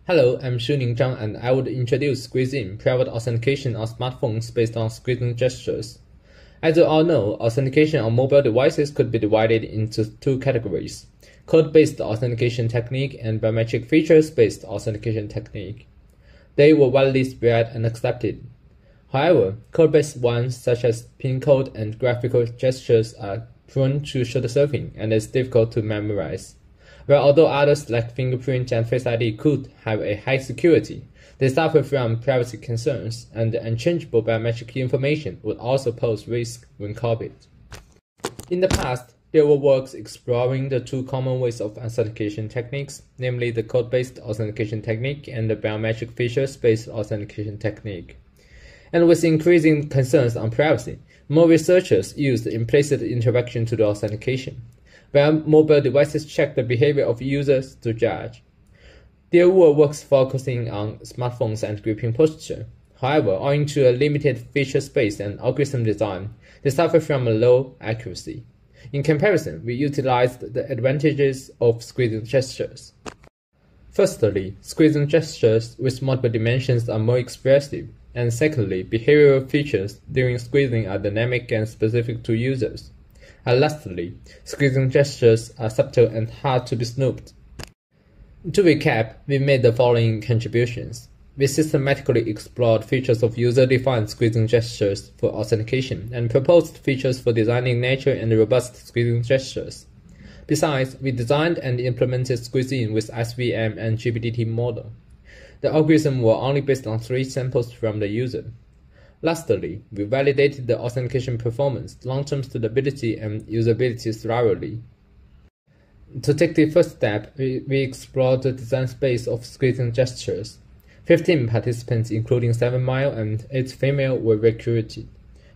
Hello, I'm Shuning Zhang, and I would introduce Squeez'In, private authentication on smartphones based on Squeez'In gestures. As you all know, authentication on mobile devices could be divided into two categories: code-based authentication technique and biometric features-based authentication technique. They were widely spread and accepted. However, code-based ones such as pin code and graphical gestures are prone to short-circuiting and is difficult to memorize. Where although others like fingerprint and Face ID could have a high security, they suffer from privacy concerns, and the unchangeable biometric information would also pose risk when copied. In the past, there were works exploring the two common ways of authentication techniques, namely the code-based authentication technique and the biometric features-based authentication technique. And with increasing concerns on privacy, more researchers used implicit interaction to the authentication, where mobile devices check the behavior of users to judge. There were works focusing on smartphones and gripping posture. However, owing to a limited feature space and algorithm design, they suffer from a low accuracy. In comparison, we utilized the advantages of Squeez'In gestures. Firstly, Squeez'In gestures with multiple dimensions are more expressive, and secondly, behavioral features during squeezing are dynamic and specific to users. And lastly, Squeez'In gestures are subtle and hard to be snooped. To recap, we made the following contributions. We systematically explored features of user-defined Squeez'In gestures for authentication and proposed features for designing natural and robust Squeez'In gestures. Besides, we designed and implemented Squeez'In with SVM and GBDT model. The algorithm were only based on 3 samples from the user. Lastly, we validated the authentication performance, long-term stability, and usability thoroughly. To take the first step, we explored the design space of Squeez'In gestures. 15 participants, including 7 male and 8 female, were recruited,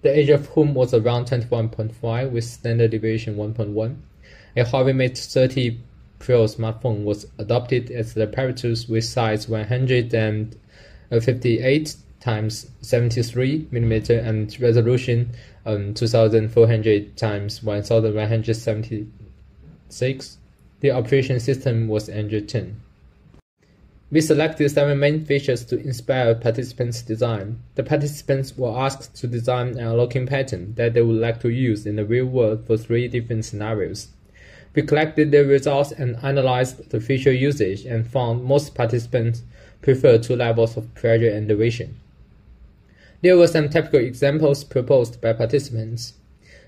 the age of whom was around 21.5 with standard deviation 1.1. A Huawei Mate 30 Pro smartphone was adopted as the apparatus with size 158 times 73 mm and resolution 2400 times 1176. The operation system was Android 10. We selected 7 main features to inspire participants' design. The participants were asked to design an unlocking pattern that they would like to use in the real world for 3 different scenarios. We collected the results and analyzed the feature usage and found most participants prefer 2 levels of pressure and duration. There were some typical examples proposed by participants.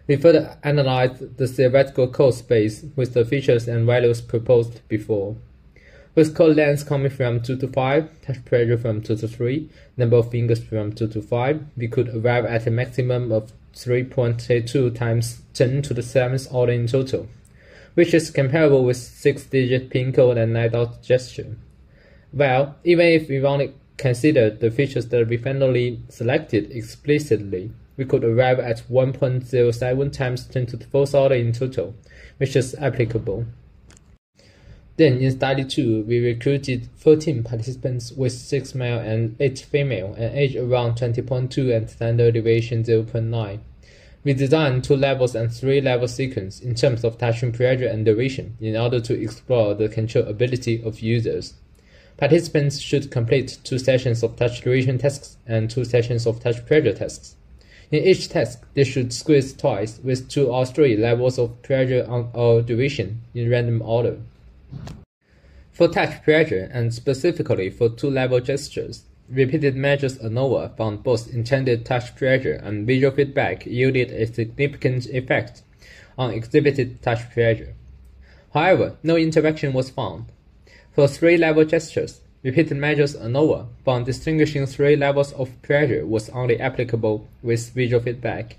We further analyzed the theoretical code space with the features and values proposed before. With code length coming from 2 to 5, touch pressure from 2 to 3, number of fingers from 2 to 5, we could arrive at a maximum of 3.82 times 10 to the 7th order in total, which is comparable with 6-digit pin code and 9-dot gesture. Well, even if we only considered the features that we finally selected explicitly, we could arrive at 1.07 times 10 to the 4th order in total, which is applicable. Then in study 2, we recruited 14 participants with 6 male and 8 female, and age around 20.2 and standard deviation 0.9. We designed 2 levels and 3 level sequence in terms of touching pressure and duration in order to explore the control ability of users. Participants should complete 2 sessions of touch duration tasks and 2 sessions of touch pressure tasks. In each task, they should squeeze twice with 2 or 3 levels of pressure or duration in random order. For touch pressure, and specifically for 2-level gestures, repeated measures ANOVA found both intended touch pressure and visual feedback yielded a significant effect on exhibited touch pressure. However, no interaction was found. For 3-level gestures, repeated measures ANOVA found distinguishing 3 levels of pressure was only applicable with visual feedback,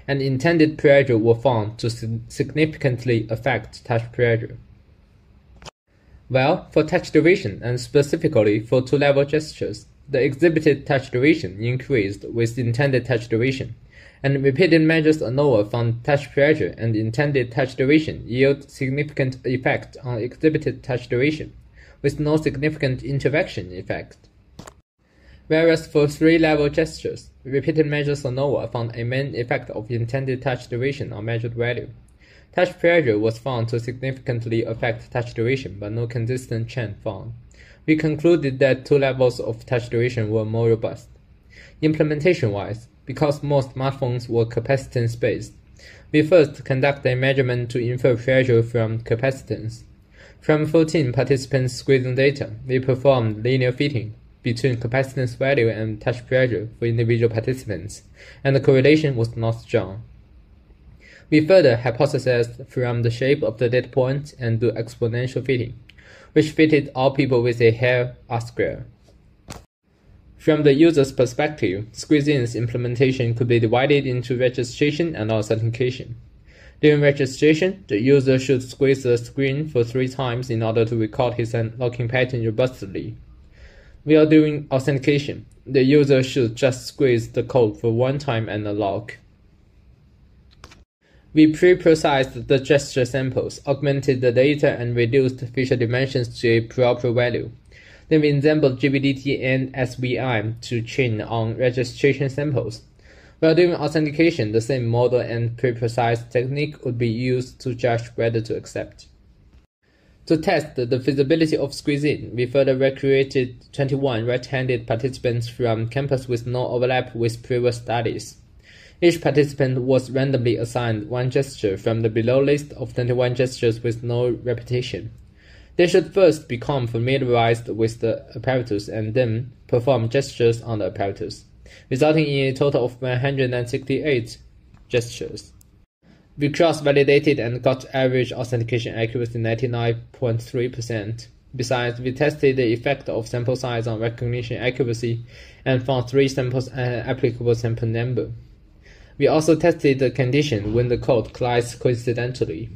and intended pressure were found to significantly affect touch pressure. Well, for touch duration, and specifically for 2-level gestures, the exhibited touch duration increased with intended touch duration, and repeated measures ANOVA found touch pressure and intended touch duration yield significant effect on exhibited touch duration, with no significant interaction effect. Whereas for 3-level gestures, repeated measures ANOVA found a main effect of intended touch duration on measured value. Touch pressure was found to significantly affect touch duration, but no consistent trend found. We concluded that 2 levels of touch duration were more robust. Implementation-wise, because most smartphones were capacitance-based, we first conduct a measurement to infer pressure from capacitance. From 14 participants' squeezing data, we performed linear fitting between capacitance value and touch pressure for individual participants, and the correlation was not strong. We further hypothesized from the shape of the data point and do exponential fitting, which fitted all people with a hair R-square. From the user's perspective, Squeez'In's implementation could be divided into registration and authentication. During registration, the user should squeeze the screen for 3 times in order to record his unlocking pattern robustly. While doing authentication, the user should just squeeze the code for 1 time and unlock. We pre-processed the gesture samples, augmented the data, and reduced feature dimensions to a proper value. Then we assembled GBDT and SVM to train on registration samples. While doing authentication, the same model and pre-processed technique would be used to judge whether to accept. To test the feasibility of Squeez'In, we further recruited 21 right-handed participants from campus with no overlap with previous studies. Each participant was randomly assigned 1 gesture from the below list of 21 gestures with no repetition. They should first become familiarized with the apparatus and then perform gestures on the apparatus, resulting in a total of 168 gestures. We cross-validated and got average authentication accuracy 99.3%. Besides, we tested the effect of sample size on recognition accuracy and found 3 samples and applicable sample number. We also tested the condition when the code collides coincidentally.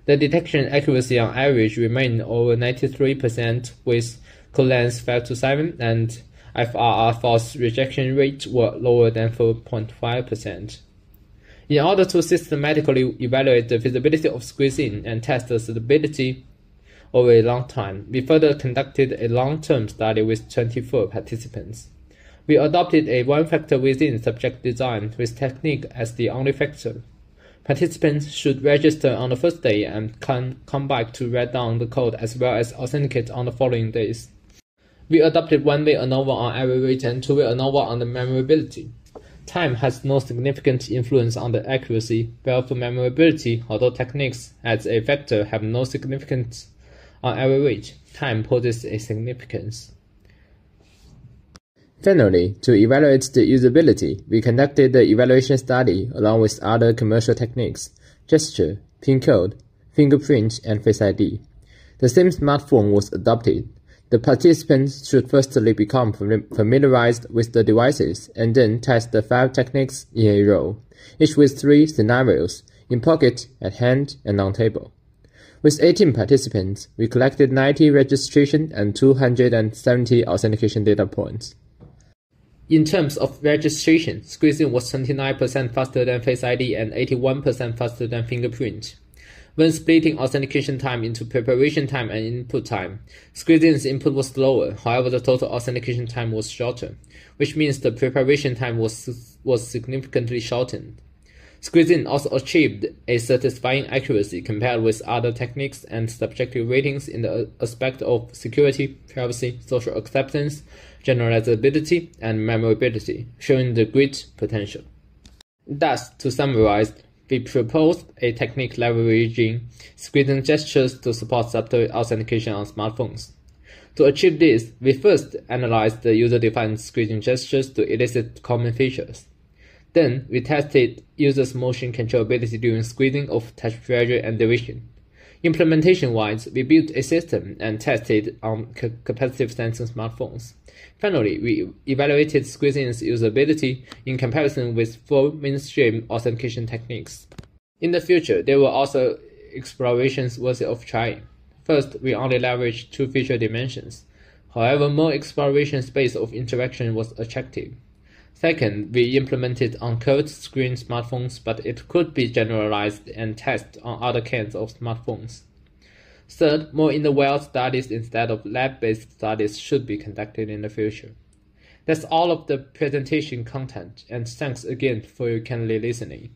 The detection accuracy on average remained over 93% with code length 5 to 7 and FRR false rejection rate were lower than 4.5%. In order to systematically evaluate the feasibility of Squeez'In and test the stability over a long time, we further conducted a long-term study with 24 participants. We adopted a one-factor within subject design with technique as the only factor. Participants should register on the first day and come back to write down the code as well as authenticate on the following days. We adopted one-way ANOVA on error rate and two-way ANOVA on the memorability. Time has no significant influence on the accuracy, while for memorability, although techniques as a factor have no significance on error rate, time poses a significance. Finally, to evaluate the usability, we conducted the evaluation study along with other commercial techniques, gesture, PIN code, fingerprint, and Face ID. The same smartphone was adopted. The participants should firstly become familiarized with the devices and then test the 5 techniques in a row, each with 3 scenarios, in pocket, at hand, and on table. With 18 participants, we collected 90 registration and 270 authentication data points. In terms of registration, Squeez'In was 29% faster than Face ID and 81% faster than fingerprint. When splitting authentication time into preparation time and input time, Squeez'In's input was slower, however the total authentication time was shorter, which means the preparation time was significantly shortened. Squeez'In also achieved a satisfying accuracy compared with other techniques and subjective ratings in the aspect of security, privacy, social acceptance, generalizability, and memorability, showing the great potential. Thus, to summarize, we proposed a technique leveraging Squeez'In gestures to support subtle authentication on smartphones. To achieve this, we first analyzed the user-defined Squeez'In gestures to elicit common features. Then, we tested users' motion controllability during squeezing of touch pressure and division. Implementation-wise, we built a system and tested on capacitive sensing smartphones. Finally, we evaluated Squeez'In's usability in comparison with 4 mainstream authentication techniques. In the future, there were also explorations worthy of trying. First, we only leveraged 2 feature dimensions. However, more exploration space of interaction was attractive. Second, we implemented on curved screen smartphones, but it could be generalized and tested on other kinds of smartphones. Third, more in-the-wild studies instead of lab-based studies should be conducted in the future. That's all of the presentation content, and thanks again for your kindly listening.